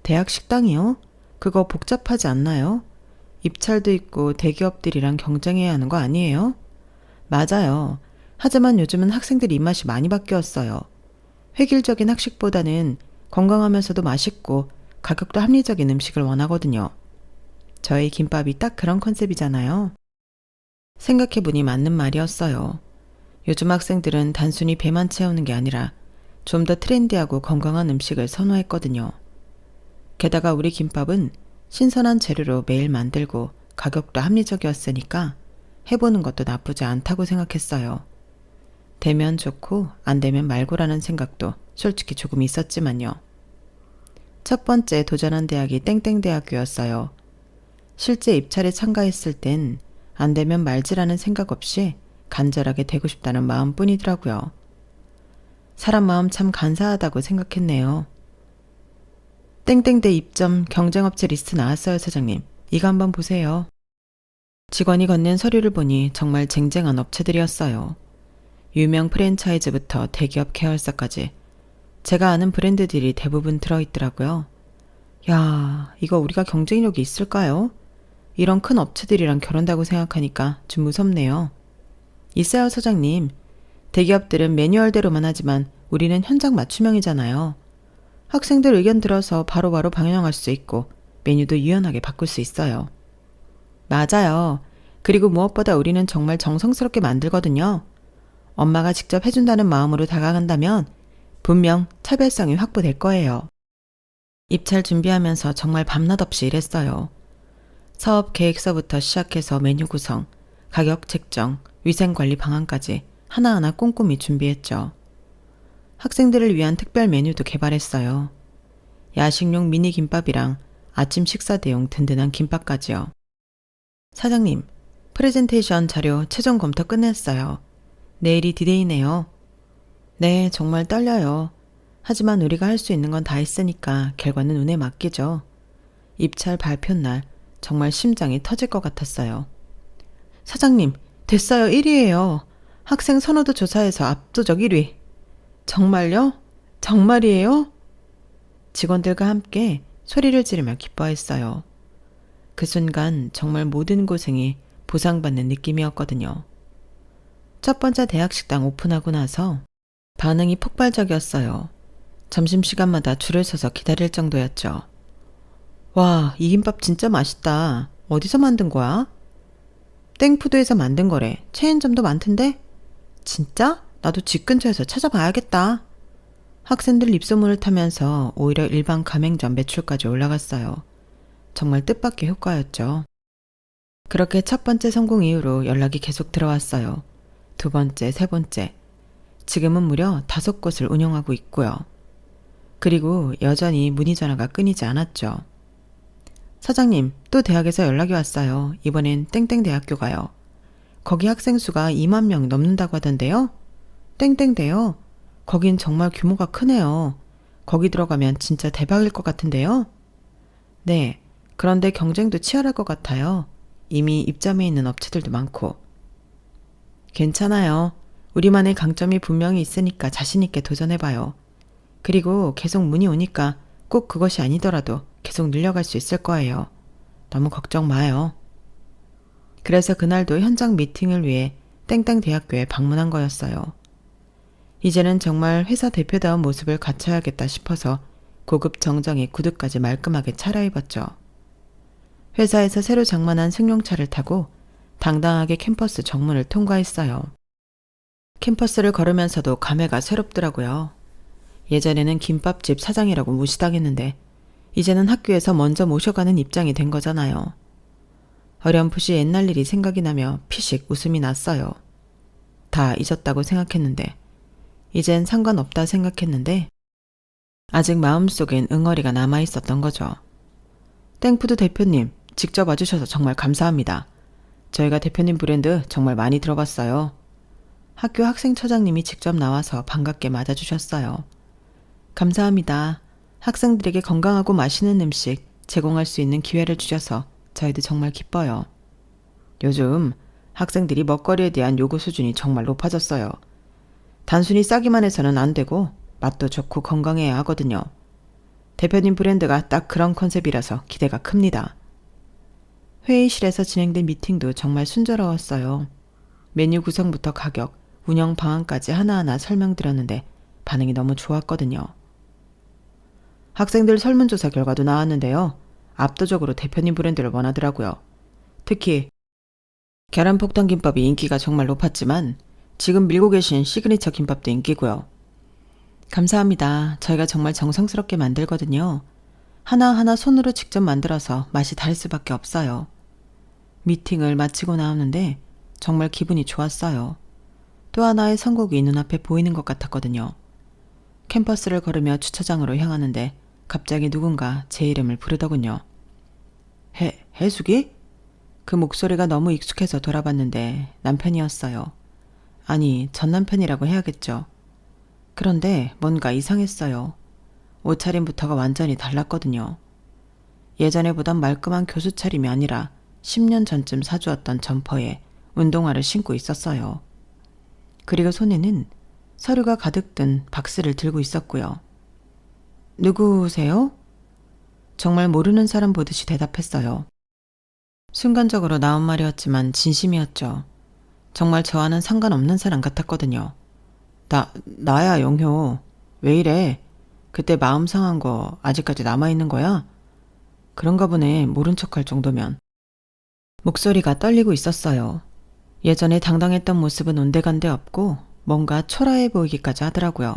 대학 식당이요? 그거 복잡하지 않나요? 입찰도 있고 대기업들이랑 경쟁해야 하는 거 아니에요? 맞아요. 하지만 요즘은 학생들 입맛이 많이 바뀌었어요. 획일적인 학식보다는 건강하면서도 맛있고 가격도 합리적인 음식을 원하거든요. 저희 김밥이 딱 그런 컨셉이잖아요. 생각해보니 맞는 말이었어요. 요즘 학생들은 단순히 배만 채우는 게 아니라 좀 더 트렌디하고 건강한 음식을 선호했거든요. 게다가 우리 김밥은 신선한 재료로 매일 만들고 가격도 합리적이었으니까 해보는 것도 나쁘지 않다고 생각했어요. 되면 좋고 안 되면 말고라는 생각도 솔직히 조금 있었지만요. 첫 번째 도전한 대학이 땡땡대학교였어요. 실제 입찰에 참가했을 땐 안 되면 말지라는 생각 없이 간절하게 되고 싶다는 마음뿐이더라고요. 사람 마음 참 간사하다고 생각했네요. 땡땡대 입점 경쟁업체 리스트 나왔어요, 사장님. 이거 한번 보세요. 직원이 건넨 서류를 보니 정말 쟁쟁한 업체들이었어요. 유명 프랜차이즈부터 대기업 계열사까지 제가 아는 브랜드들이 대부분 들어있더라고요. 야, 이거 우리가 경쟁력이 있을까요? 이런 큰 업체들이랑 결혼다고 생각하니까 좀 무섭네요. 있어요, 사장님. 대기업들은 매뉴얼대로만 하지만 우리는 현장 맞춤형이잖아요. 학생들 의견 들어서 바로바로 방영할 수 있고 메뉴도 유연하게 바꿀 수 있어요. 맞아요. 그리고 무엇보다 우리는 정말 정성스럽게 만들거든요. 엄마가 직접 해준다는 마음으로 다가간다면 분명 차별성이 확보될 거예요. 입찰 준비하면서 정말 밤낮 없이 일했어요. 사업 계획서부터 시작해서 메뉴 구성, 가격 책정, 위생관리 방안까지 하나하나 꼼꼼히 준비했죠. 학생들을 위한 특별 메뉴도 개발했어요. 야식용 미니 김밥이랑 아침 식사 대용 든든한 김밥까지요. 사장님, 프레젠테이션 자료 최종 검토 끝냈어요. 내일이 디데이네요. 네, 정말 떨려요. 하지만 우리가 할 수 있는 건 다 했으니까 결과는 운에 맡기죠. 입찰 발표 날 정말 심장이 터질 것 같았어요. 사장님, 됐어요. 1위예요. 학생 선호도 조사에서 압도적 1위. 정말요? 정말이에요? 직원들과 함께 소리를 지르며 기뻐했어요. 그 순간 정말 모든 고생이 보상받는 느낌이었거든요. 첫 번째 대학 식당 오픈하고 나서 반응이 폭발적이었어요. 점심시간마다 줄을 서서 기다릴 정도였죠. 와, 이 김밥 진짜 맛있다. 어디서 만든 거야? 땡푸드에서 만든 거래. 체인점도 많던데? 진짜? 나도 집 근처에서 찾아봐야겠다. 학생들 입소문을 타면서 오히려 일반 가맹점 매출까지 올라갔어요. 정말 뜻밖의 효과였죠. 그렇게 첫 번째 성공 이후로 연락이 계속 들어왔어요. 두 번째, 세 번째. 지금은 무려 5곳을 운영하고 있고요. 그리고 여전히 문의 전화가 끊이지 않았죠. 사장님, 또 대학에서 연락이 왔어요. 이번엔 땡땡대학교 가요. 거기 학생 수가 2만 명 넘는다고 하던데요? 땡땡대요? 거긴 정말 규모가 크네요. 거기 들어가면 진짜 대박일 것 같은데요? 네, 그런데 경쟁도 치열할 것 같아요. 이미 입점해 있는 업체들도 많고. 괜찮아요. 우리만의 강점이 분명히 있으니까 자신 있게 도전해봐요. 그리고 계속 문의 오니까 꼭 그것이 아니더라도 계속 늘려갈 수 있을 거예요. 너무 걱정 마요. 그래서 그날도 현장 미팅을 위해 땡땡대학교에 방문한 거였어요. 이제는 정말 회사 대표다운 모습을 갖춰야겠다 싶어서 고급 정장에 구두까지 말끔하게 차려입었죠. 회사에서 새로 장만한 승용차를 타고 당당하게 캠퍼스 정문을 통과했어요. 캠퍼스를 걸으면서도 감회가 새롭더라고요. 예전에는 김밥집 사장이라고 무시당했는데 이제는 학교에서 먼저 모셔가는 입장이 된 거잖아요. 어렴풋이 옛날 일이 생각이 나며 피식 웃음이 났어요. 다 잊었다고 생각했는데 이젠 상관없다 생각했는데 아직 마음속엔 응어리가 남아있었던 거죠. 땡푸드 대표님, 직접 와주셔서 정말 감사합니다. 저희가 대표님 브랜드 정말 많이 들어봤어요. 학교 학생처장님이 직접 나와서 반갑게 맞아주셨어요. 감사합니다. 학생들에게 건강하고 맛있는 음식 제공할 수 있는 기회를 주셔서 저희도 정말 기뻐요. 요즘 학생들이 먹거리에 대한 요구 수준이 정말 높아졌어요. 단순히 싸기만 해서는 안 되고 맛도 좋고 건강해야 하거든요. 대표님 브랜드가 딱 그런 컨셉이라서 기대가 큽니다. 회의실에서 진행된 미팅도 정말 순조로웠어요. 메뉴 구성부터 가격, 운영 방안까지 하나하나 설명드렸는데 반응이 너무 좋았거든요. 학생들 설문조사 결과도 나왔는데요. 압도적으로 대표님 브랜드를 원하더라고요. 특히 계란폭탄 김밥이 인기가 정말 높았지만 지금 밀고 계신 시그니처 김밥도 인기고요. 감사합니다. 저희가 정말 정성스럽게 만들거든요. 하나하나 손으로 직접 만들어서 맛이 다를 수밖에 없어요. 미팅을 마치고 나오는데 정말 기분이 좋았어요. 또 하나의 선곡이 눈앞에 보이는 것 같았거든요. 캠퍼스를 걸으며 주차장으로 향하는데 갑자기 누군가 제 이름을 부르더군요. 해숙이? 그 목소리가 너무 익숙해서 돌아봤는데 남편이었어요. 아니, 전 남편이라고 해야겠죠. 그런데 뭔가 이상했어요. 옷차림부터가 완전히 달랐거든요. 예전에 보던 말끔한 교수 차림이 아니라 10년 전쯤 사주었던 점퍼에 운동화를 신고 있었어요. 그리고 손에는 서류가 가득 든 박스를 들고 있었고요. 누구세요? 정말 모르는 사람 보듯이 대답했어요. 순간적으로 나온 말이었지만 진심이었죠. 정말 저와는 상관없는 사람 같았거든요. 나야, 영효. 왜 이래? 그때 마음 상한 거 아직까지 남아있는 거야? 그런가 보네, 모른 척할 정도면. 목소리가 떨리고 있었어요. 예전에 당당했던 모습은 온데간데 없고 뭔가 초라해 보이기까지 하더라고요.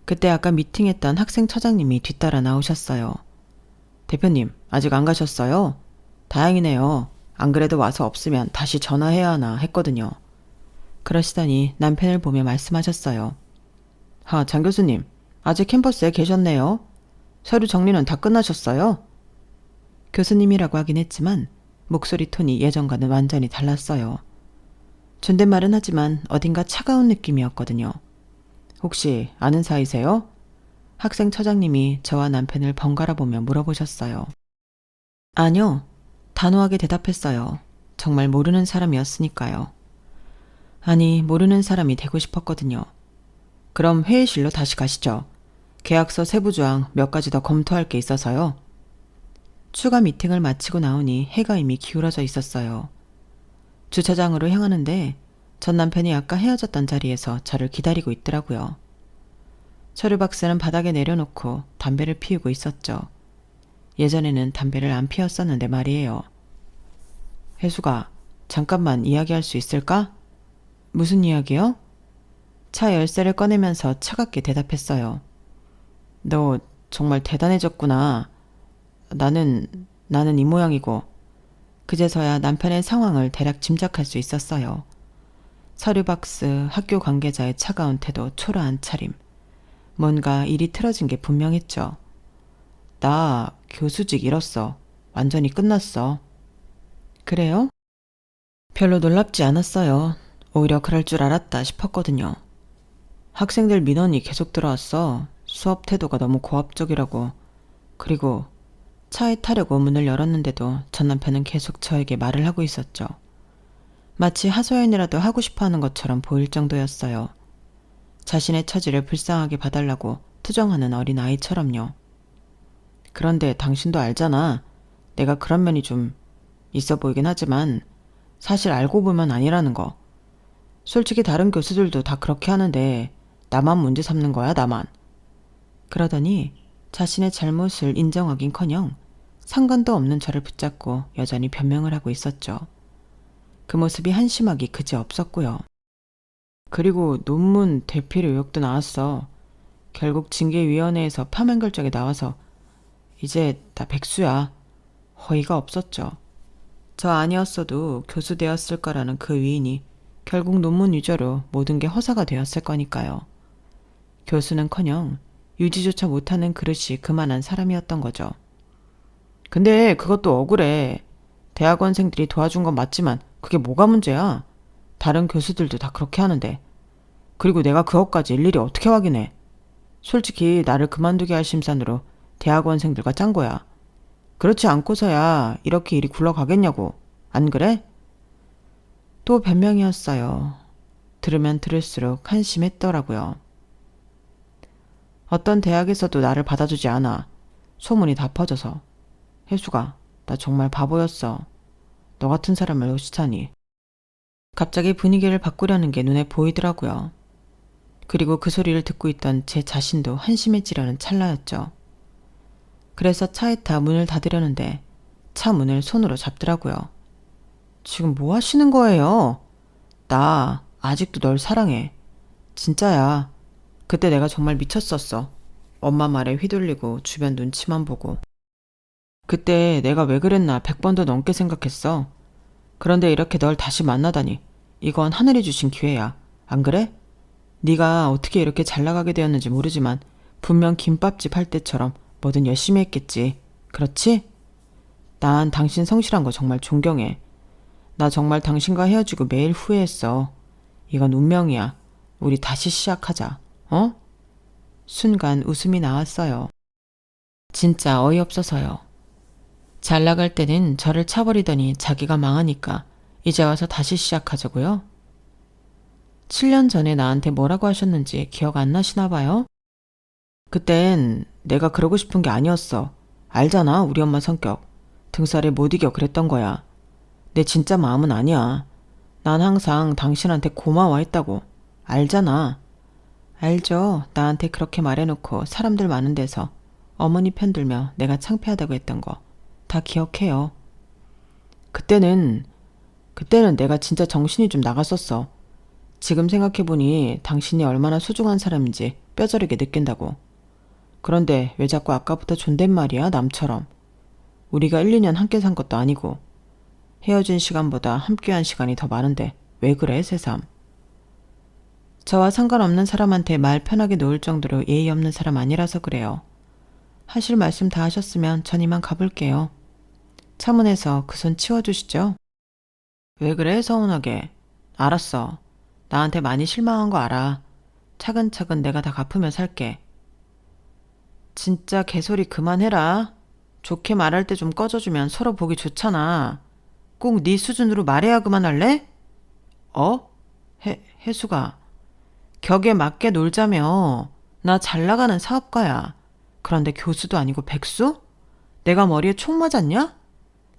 그때 아까 미팅했던 학생 처장님이 뒤따라 나오셨어요. 대표님, 아직 안 가셨어요? 다행이네요. 안 그래도 와서 없으면 다시 전화해야 하나 했거든요. 그러시더니 남편을 보며 말씀하셨어요. 장 교수님, 아직 캠퍼스에 계셨네요. 서류 정리는 다 끝나셨어요? 교수님이라고 하긴 했지만 목소리 톤이 예전과는 완전히 달랐어요. 존댓말은 하지만 어딘가 차가운 느낌이었거든요. 혹시 아는 사이세요? 학생 처장님이 저와 남편을 번갈아 보며 물어보셨어요. 아니요. 단호하게 대답했어요. 정말 모르는 사람이었으니까요. 아니, 모르는 사람이 되고 싶었거든요. 그럼 회의실로 다시 가시죠. 계약서 세부 조항 몇 가지 더 검토할 게 있어서요. 추가 미팅을 마치고 나오니 해가 이미 기울어져 있었어요. 주차장으로 향하는데 전 남편이 아까 헤어졌던 자리에서 저를 기다리고 있더라고요. 서류 박스는 바닥에 내려놓고 담배를 피우고 있었죠. 예전에는 담배를 안 피웠었는데 말이에요. 혜수가, 잠깐만 이야기할 수 있을까? 무슨 이야기요? 차 열쇠를 꺼내면서 차갑게 대답했어요. 너 정말 대단해졌구나. 나는 이 모양이고. 그제서야 남편의 상황을 대략 짐작할 수 있었어요. 서류 박스, 학교 관계자의 차가운 태도, 초라한 차림. 뭔가 일이 틀어진 게 분명했죠. 나 교수직 잃었어. 완전히 끝났어. 그래요? 별로 놀랍지 않았어요. 오히려 그럴 줄 알았다 싶었거든요. 학생들 민원이 계속 들어왔어. 수업 태도가 너무 고압적이라고. 그리고 차에 타려고 문을 열었는데도 전 남편은 계속 저에게 말을 하고 있었죠. 마치 하소연이라도 하고 싶어하는 것처럼 보일 정도였어요. 자신의 처지를 불쌍하게 봐달라고 투정하는 어린 아이처럼요. 그런데 당신도 알잖아. 내가 그런 면이 좀 있어 보이긴 하지만 사실 알고 보면 아니라는 거. 솔직히 다른 교수들도 다 그렇게 하는데 나만 문제 삼는 거야, 나만. 그러더니 자신의 잘못을 인정하긴커녕 상관도 없는 저를 붙잡고 여전히 변명을 하고 있었죠. 그 모습이 한심하기 그지없었고요. 그리고 논문 대필 의혹도 나왔어. 결국 징계위원회에서 파면 결정이 나와서 이제 다 백수야. 허위가 없었죠. 저 아니었어도 교수 되었을 거라는 그 위인이 결국 논문 위조로 모든 게 허사가 되었을 거니까요. 교수는커녕 유지조차 못하는 그릇이 그만한 사람이었던 거죠. 근데 그것도 억울해. 대학원생들이 도와준 건 맞지만 그게 뭐가 문제야? 다른 교수들도 다 그렇게 하는데. 그리고 내가 그것까지 일일이 어떻게 확인해? 솔직히 나를 그만두게 할 심산으로 대학원생들과 짠 거야. 그렇지 않고서야 이렇게 일이 굴러가겠냐고. 안 그래? 또 변명이었어요. 들으면 들을수록 한심했더라고요. 어떤 대학에서도 나를 받아주지 않아. 소문이 다 퍼져서. 혜수가, 나 정말 바보였어. 너 같은 사람을 의식하니. 갑자기 분위기를 바꾸려는 게 눈에 보이더라고요. 그리고 그 소리를 듣고 있던 제 자신도 한심해지려는 찰나였죠. 그래서 차에 타 문을 닫으려는데 차 문을 손으로 잡더라고요. 지금 뭐 하시는 거예요? 나 아직도 널 사랑해. 진짜야. 그때 내가 정말 미쳤었어. 엄마 말에 휘둘리고 주변 눈치만 보고. 그때 내가 왜 그랬나 100번도 넘게 생각했어. 그런데 이렇게 널 다시 만나다니. 이건 하늘이 주신 기회야. 안 그래? 네가 어떻게 이렇게 잘 나가게 되었는지 모르지만 분명 김밥집 할 때처럼 뭐든 열심히 했겠지. 그렇지? 난 당신 성실한 거 정말 존경해. 나 정말 당신과 헤어지고 매일 후회했어. 이건 운명이야. 우리 다시 시작하자. 어? 순간 웃음이 나왔어요. 진짜 어이없어서요. 잘 나갈 때는 저를 차버리더니 자기가 망하니까 이제 와서 다시 시작하자고요? 7년 전에 나한테 뭐라고 하셨는지 기억 안 나시나 봐요? 그땐 내가 그러고 싶은 게 아니었어. 알잖아, 우리 엄마 성격. 등살에 못 이겨 그랬던 거야. 내 진짜 마음은 아니야. 난 항상 당신한테 고마워했다고. 알잖아. 알죠. 나한테 그렇게 말해놓고 사람들 많은 데서 어머니 편들며 내가 창피하다고 했던 거. 다 기억해요. 그때는 내가 진짜 정신이 좀 나갔었어. 지금 생각해보니 당신이 얼마나 소중한 사람인지 뼈저리게 느낀다고. 그런데 왜 자꾸 아까부터 존댓말이야, 남처럼. 우리가 1, 2년 함께 산 것도 아니고. 헤어진 시간보다 함께한 시간이 더 많은데 왜 그래, 새삼. 저와 상관없는 사람한테 말 편하게 놓을 정도로 예의 없는 사람 아니라서 그래요. 하실 말씀 다 하셨으면 전 이만 가볼게요. 차문에서 그 손 치워주시죠. 왜 그래, 서운하게. 알았어. 나한테 많이 실망한 거 알아. 차근차근 내가 다 갚으며 살게. 진짜 개소리 그만해라. 좋게 말할 때 좀 꺼져주면 서로 보기 좋잖아. 꼭 네 수준으로 말해야 그만할래? 혜수가. 격에 맞게 놀자며. 나 잘 나가는 사업가야. 그런데 교수도 아니고 백수? 내가 머리에 총 맞았냐?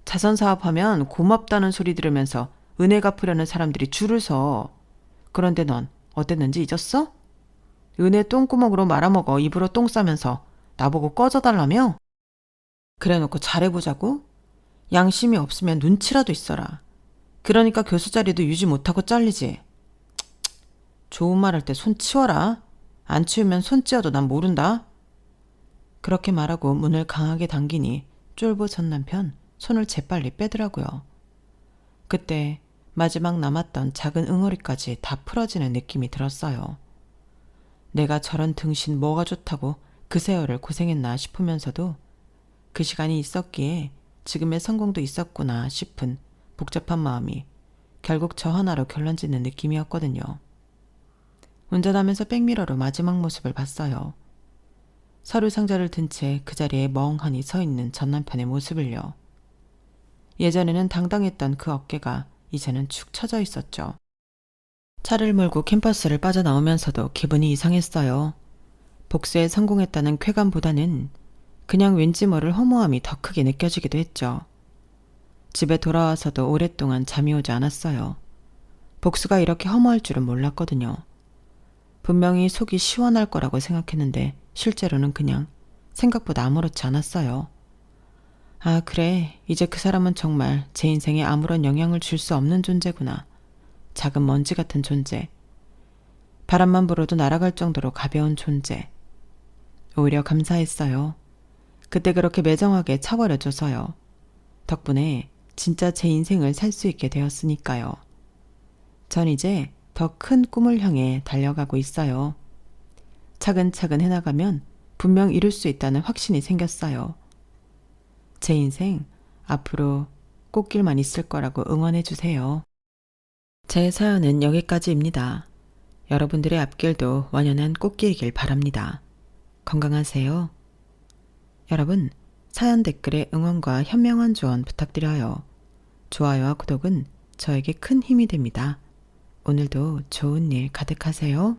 자선 사업하면 고맙다는 소리 들으면서 은혜 갚으려는 사람들이 줄을 서. 그런데 넌 어땠는지 잊었어? 은혜 똥구멍으로 말아먹어 입으로 똥 싸면서 나보고 꺼져달라며? 그래놓고 잘해보자고? 양심이 없으면 눈치라도 있어라. 그러니까 교수 자리도 유지 못하고 잘리지. 좋은 말 할 때 손 치워라. 안 치우면 손 찌어도 난 모른다. 그렇게 말하고 문을 강하게 당기니 쫄보 전 남편 손을 재빨리 빼더라고요. 그때 마지막 남았던 작은 응어리까지 다 풀어지는 느낌이 들었어요. 내가 저런 등신 뭐가 좋다고 그 세월을 고생했나 싶으면서도 그 시간이 있었기에 지금의 성공도 있었구나 싶은 복잡한 마음이 결국 저 하나로 결론짓는 느낌이었거든요. 운전하면서 백미러로 마지막 모습을 봤어요. 서류 상자를 든 채 그 자리에 멍하니 서 있는 전 남편의 모습을요. 예전에는 당당했던 그 어깨가 이제는 축 처져 있었죠. 차를 몰고 캠퍼스를 빠져나오면서도 기분이 이상했어요. 복수에 성공했다는 쾌감보다는 그냥 왠지 모를 허무함이 더 크게 느껴지기도 했죠. 집에 돌아와서도 오랫동안 잠이 오지 않았어요. 복수가 이렇게 허무할 줄은 몰랐거든요. 분명히 속이 시원할 거라고 생각했는데 실제로는 그냥 생각보다 아무렇지 않았어요. 아, 그래. 이제 그 사람은 정말 제 인생에 아무런 영향을 줄 수 없는 존재구나. 작은 먼지 같은 존재. 바람만 불어도 날아갈 정도로 가벼운 존재. 오히려 감사했어요. 그때 그렇게 매정하게 차버려줘서요. 덕분에 진짜 제 인생을 살 수 있게 되었으니까요. 전 이제 더 큰 꿈을 향해 달려가고 있어요. 차근차근 해나가면 분명 이룰 수 있다는 확신이 생겼어요. 제 인생 앞으로 꽃길만 있을 거라고 응원해 주세요. 제 사연은 여기까지입니다. 여러분들의 앞길도 완연한 꽃길이길 바랍니다. 건강하세요. 여러분, 사연 댓글에 응원과 현명한 조언 부탁드려요. 좋아요와 구독은 저에게 큰 힘이 됩니다. 오늘도 좋은 일 가득하세요.